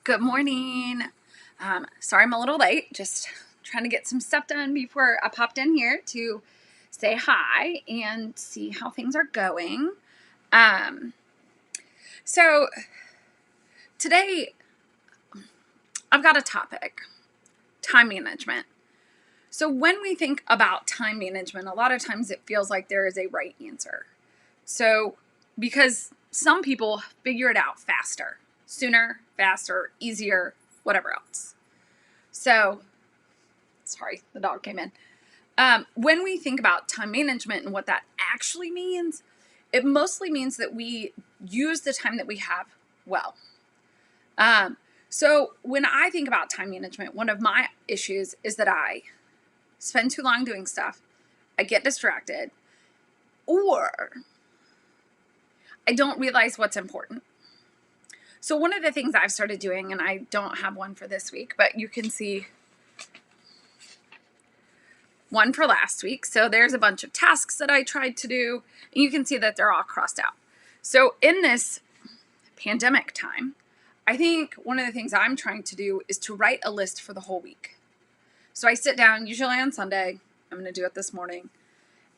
Good morning. Sorry I'm a little late. Just trying to get some stuff done before I popped in here to say hi and see how things are going. So today I've got a topic, time management. So when we think about time management, a lot of times it feels like there is a right answer. So because some people figure it out faster, sooner, faster, easier, whatever else. So, sorry, the dog came in. When we think about time management and what that actually means, it mostly means that we use the time that we have well. So when I think about time management, one of my issues is that I spend too long doing stuff, I get distracted, or I don't realize what's important. So one of the things I've started doing, and I don't have one for this week, but you can see one for last week. So there's a bunch of tasks that I tried to do, and you can see that they're all crossed out. So in this pandemic time, I think one of the things I'm trying to do is to write a list for the whole week. So I sit down, usually on Sunday, I'm going to do it this morning,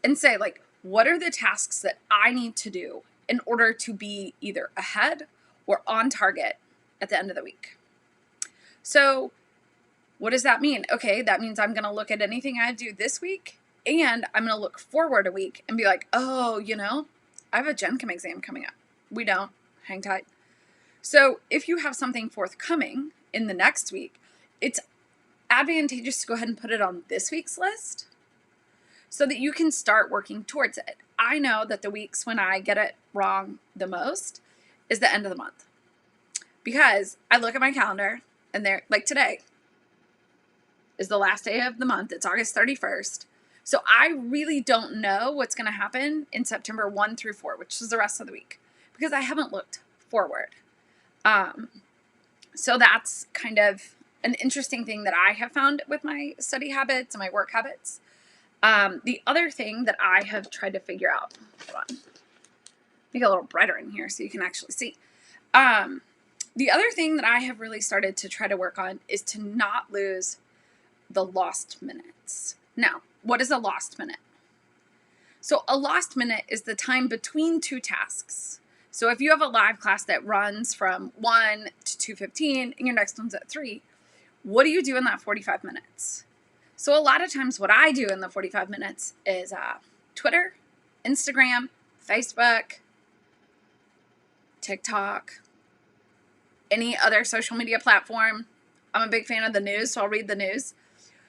and say, like, what are the tasks that I need to do in order to be either ahead or on target at the end of the week? So what does that mean? Okay, that means I'm going to look at anything I do this week, and I'm going to look forward a week and be like, oh, I have a Gen Chem exam coming up. We don't. Hang tight. So if you have something forthcoming in the next week, it's advantageous to go ahead and put it on this week's list so that you can start working towards it. I know that the weeks when I get it wrong the most is the end of the month, because I look at my calendar and they're like, today is the last day of the month. It's August 31st. So I really don't know what's going to happen in September 1 through 4, which is the rest of the week, because I haven't looked forward. So that's kind of an interesting thing that I have found with my study habits and my work habits. The other thing that I have tried to figure out, hold on, make it a little brighter in here so you can actually see. The other thing that I have really started to try to work on is to not lose the lost minutes. Now, what is a lost minute? So a lost minute is the time between two tasks. So if you have a live class that runs from 1 to 2:15 and your next one's at 3, what do you do in that 45 minutes? So a lot of times what I do in the 45 minutes is Twitter, Instagram, Facebook, TikTok, any other social media platform. I'm a big fan of the news, so I'll read the news.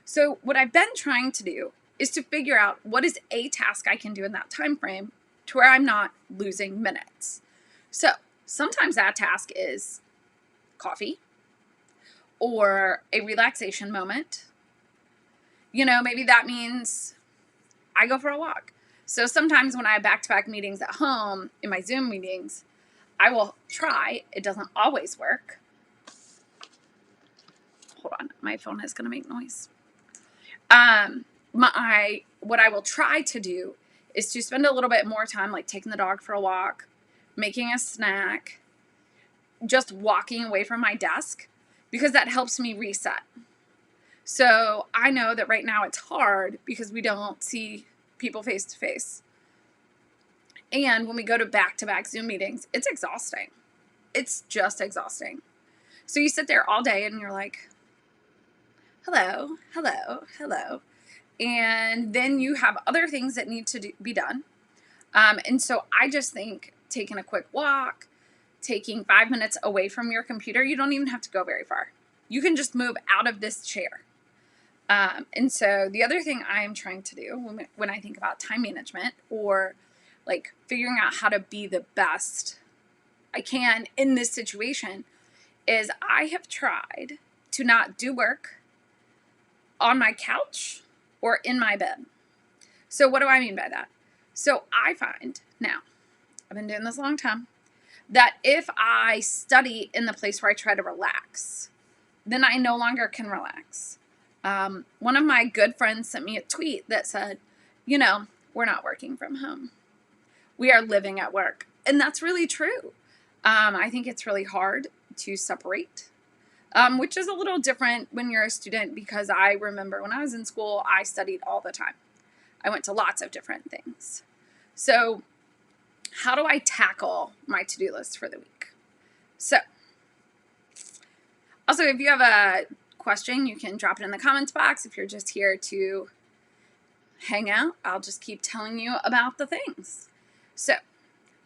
So what I've been trying to do is to figure out what is a task I can do in that time frame to where I'm not losing minutes. So sometimes that task is coffee or a relaxation moment. Maybe that means I go for a walk. So sometimes when I have back-to-back meetings at home, in my Zoom meetings, I will try. It doesn't always work. Hold on, my phone is going to make noise. What I will try to do is to spend a little bit more time, like taking the dog for a walk, making a snack, just walking away from my desk, because that helps me reset. So I know that right now it's hard because we don't see people face to face. And when we go to back-to-back Zoom meetings, it's exhausting. It's just exhausting. So you sit there all day and you're like, hello, hello, hello. And then you have other things that need to be done. And so I just think taking a quick walk, taking 5 minutes away from your computer, you don't even have to go very far. You can just move out of this chair. And so the other thing I am trying to do when I think about time management, or like figuring out how to be the best I can in this situation, is I have tried to not do work on my couch or in my bed. So what do I mean by that? So I find now, I've been doing this a long time, that if I study in the place where I try to relax, then I no longer can relax. One of my good friends sent me a tweet that said, we're not working from home. We are living at work. And that's really true. I think it's really hard to separate. which is a little different when you're a student, because I remember when I was in school, I studied all the time. I went to lots of different things. So how do I tackle my to-do list for the week? So also, if you have a question, you can drop it in the comments box. If you're just here to hang out, I'll just keep telling you about the things. So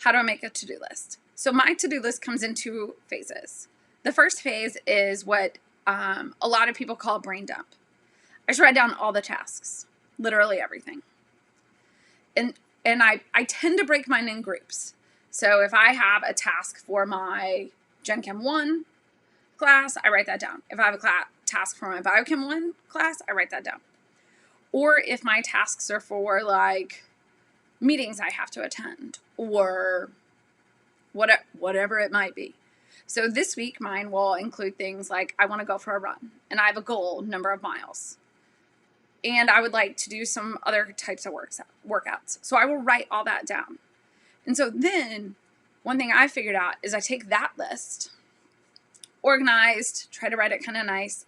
how do I make a to-do list? So my to-do list comes in 2 phases. The first phase is what a lot of people call brain dump. I just write down all the tasks, literally everything. And I tend to break mine in groups. So if I have a task for my Gen Chem 1 class, I write that down. If I have a task for my Biochem 1 class, I write that down. Or if my tasks are for like meetings I have to attend or whatever it might be. So this week mine will include things like I want to go for a run and I have a goal number of miles. And I would like to do some other types of workouts. So I will write all that down. And so then one thing I figured out is I take that list, organized, try to write it kind of nice,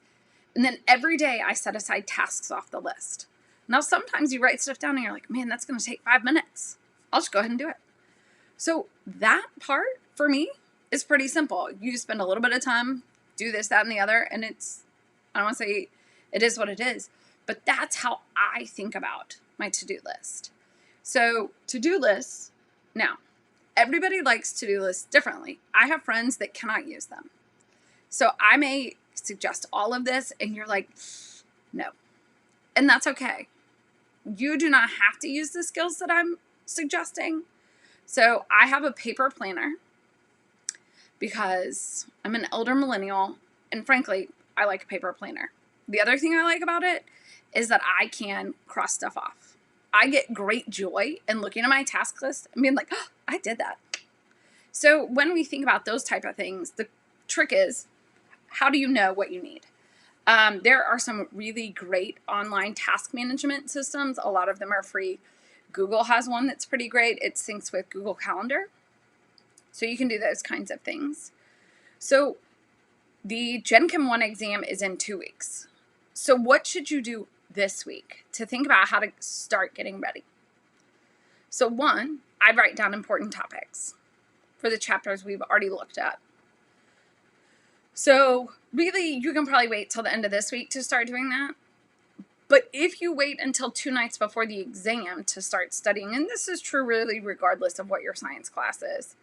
and then every day I set aside tasks off the list. Now sometimes you write stuff down and you're like, man, that's going to take 5 minutes. I'll just go ahead and do it. So that part for me is pretty simple. You spend a little bit of time, do this, that, and the other, and it's, I don't want to say it is what it is, but that's how I think about my to-do list. So to-do lists, now, everybody likes to-do lists differently. I have friends that cannot use them. So I may suggest all of this and you're like, no. And that's okay. You do not have to use the skills that I'm suggesting. So I have a paper planner because I'm an elder millennial, and frankly, I like a paper planner. The other thing I like about it is that I can cross stuff off. I get great joy in looking at my task list and being like, oh, I did that. So when we think about those type of things, the trick is, how do you know what you need? There are some really great online task management systems. A lot of them are free. Google has one that's pretty great. It syncs with Google Calendar. So you can do those kinds of things. So the Gen Chem 1 exam is in 2 weeks. So what should you do this week to think about how to start getting ready? So 1, I'd write down important topics for the chapters we've already looked at. So really, you can probably wait till the end of this week to start doing that. But if you wait until 2 nights before the exam to start studying, and this is true really regardless of what your science class is,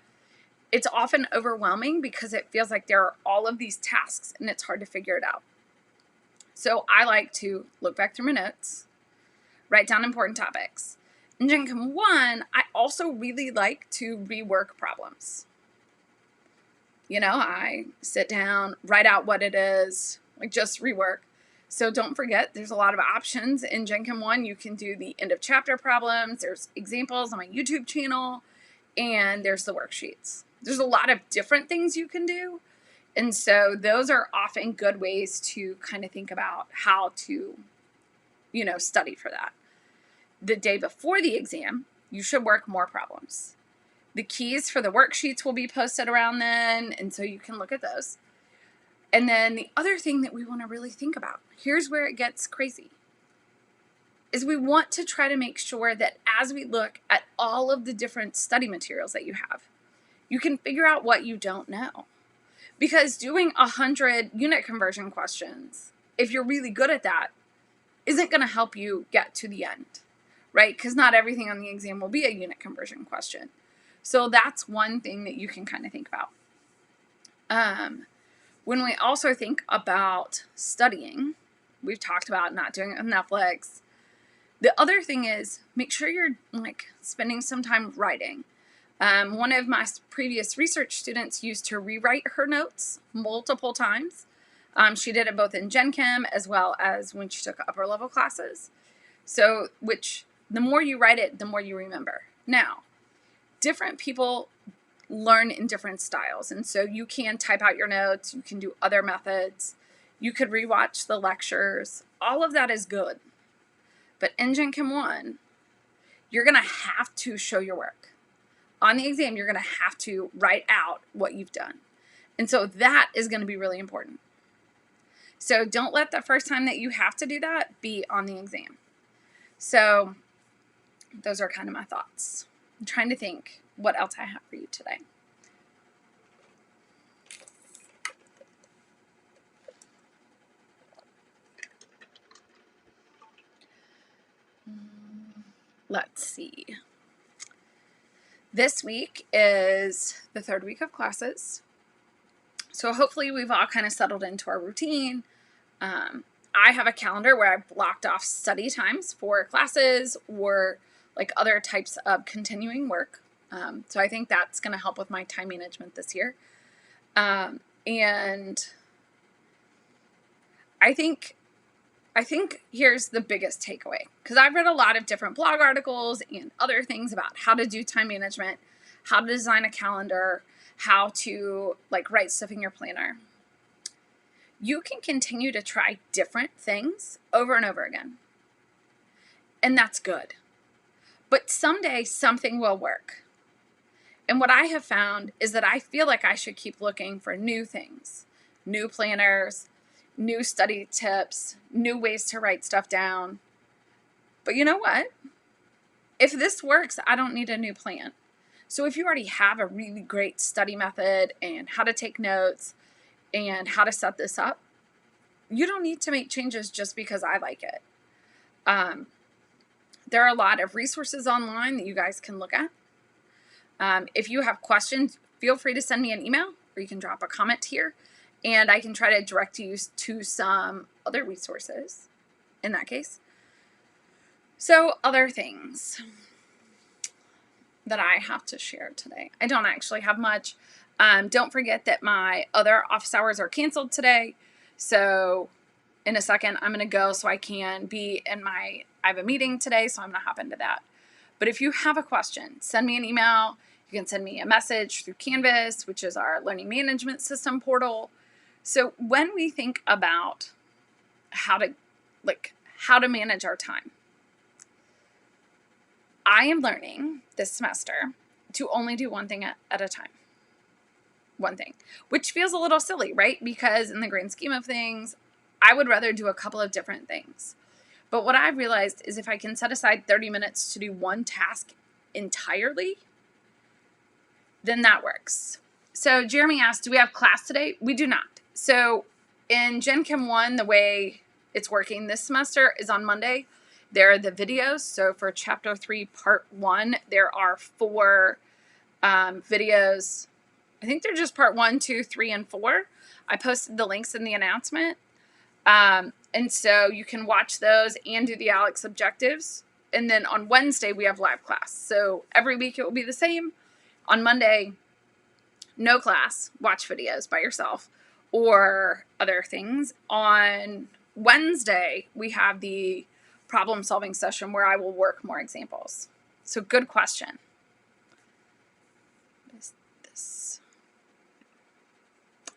it's often overwhelming because it feels like there are all of these tasks and it's hard to figure it out. So I like to look back through my notes, write down important topics. In Gen Chem 1, I also really like to rework problems. You know, I sit down, write out what it is, like just rework. So don't forget, there's a lot of options in Gen Chem 1. You can do the end of chapter problems. There's examples on my YouTube channel, and there's the worksheets. There's a lot of different things you can do. And so those are often good ways to kind of think about how to, you know, study for that. The day before the exam, you should work more problems. The keys for the worksheets will be posted around then, and so you can look at those. And then the other thing that we want to really think about, here's where it gets crazy, is we want to try to make sure that as we look at all of the different study materials that you have, you can figure out what you don't know. Because doing 100 unit conversion questions, if you're really good at that, isn't going to help you get to the end, right? Because not everything on the exam will be a unit conversion question. So that's one thing that you can kind of think about. When we also think about studying, we've talked about not doing it on Netflix. The other thing is make sure you're like spending some time writing. One of my previous research students used to rewrite her notes multiple times. She did it both in Gen Chem as well as when she took upper level classes. So, which the more you write it, the more you remember. Now, different people learn in different styles. And so you can type out your notes. You can do other methods. You could rewatch the lectures. All of that is good. But in Gen Chem 1, you're going to have to show your work. On the exam, you're going to have to write out what you've done. And so that is going to be really important. So don't let the first time that you have to do that be on the exam. So those are kind of my thoughts. I'm trying to think what else I have for you today. Let's see. This week is the third week of classes. So hopefully we've all kind of settled into our routine. I have a calendar where I've blocked off study times for classes or like other types of continuing work. So I think that's going to help with my time management this year. And I think here's the biggest takeaway, because I've read a lot of different blog articles and other things about how to do time management, how to design a calendar, how to like write stuff in your planner. You can continue to try different things over and over again. And that's good. But someday something will work. And what I have found is that I feel like I should keep looking for new things, new planners, new study tips, new ways to write stuff down. But you know what? If this works, I don't need a new plan. So if you already have a really great study method and how to take notes and how to set this up, you don't need to make changes just because I like it. There are a lot of resources online that you guys can look at. If you have questions, feel free to send me an email, or you can drop a comment here, and I can try to direct you to some other resources in that case. So other things that I have to share today. I don't actually have much. Don't forget that my other office hours are canceled today. So in a second, I'm going to go so I can be in I have a meeting today, so I'm going to hop into that. But if you have a question, send me an email. You can send me a message through Canvas, which is our learning management system portal. So when we think about how to manage our time, I am learning this semester to only do one thing at a time. One thing, which feels a little silly, right? Because in the grand scheme of things, I would rather do a couple of different things. But what I've realized is if I can set aside 30 minutes to do one task entirely, then that works. So Jeremy asked, do we have class today? We do not. So in Gen Chem 1, the way it's working this semester is on Monday. There are the videos. So for Chapter 3, Part 1, there are 4 videos. I think they're just Part 1, 2, 3, and 4. I posted the links in the announcement. And so you can watch those and do the ALEKS objectives. And then on Wednesday, we have live class. So every week it will be the same. On Monday, no class, watch videos by yourself or other things. On Wednesday, we have the problem solving session where I will work more examples. So good question. What is this?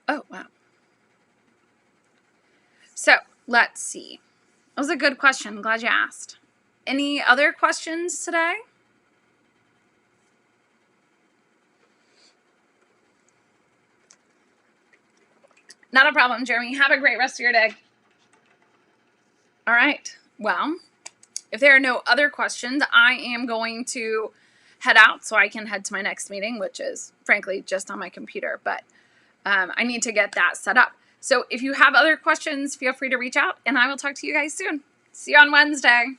Oh, wow. So let's see. That was a good question. Glad you asked. Any other questions today? Not a problem, Jeremy. Have a great rest of your day. All right. Well, if there are no other questions, I am going to head out so I can head to my next meeting, which is, frankly, just on my computer. But I need to get that set up. So if you have other questions, feel free to reach out, and I will talk to you guys soon. See you on Wednesday.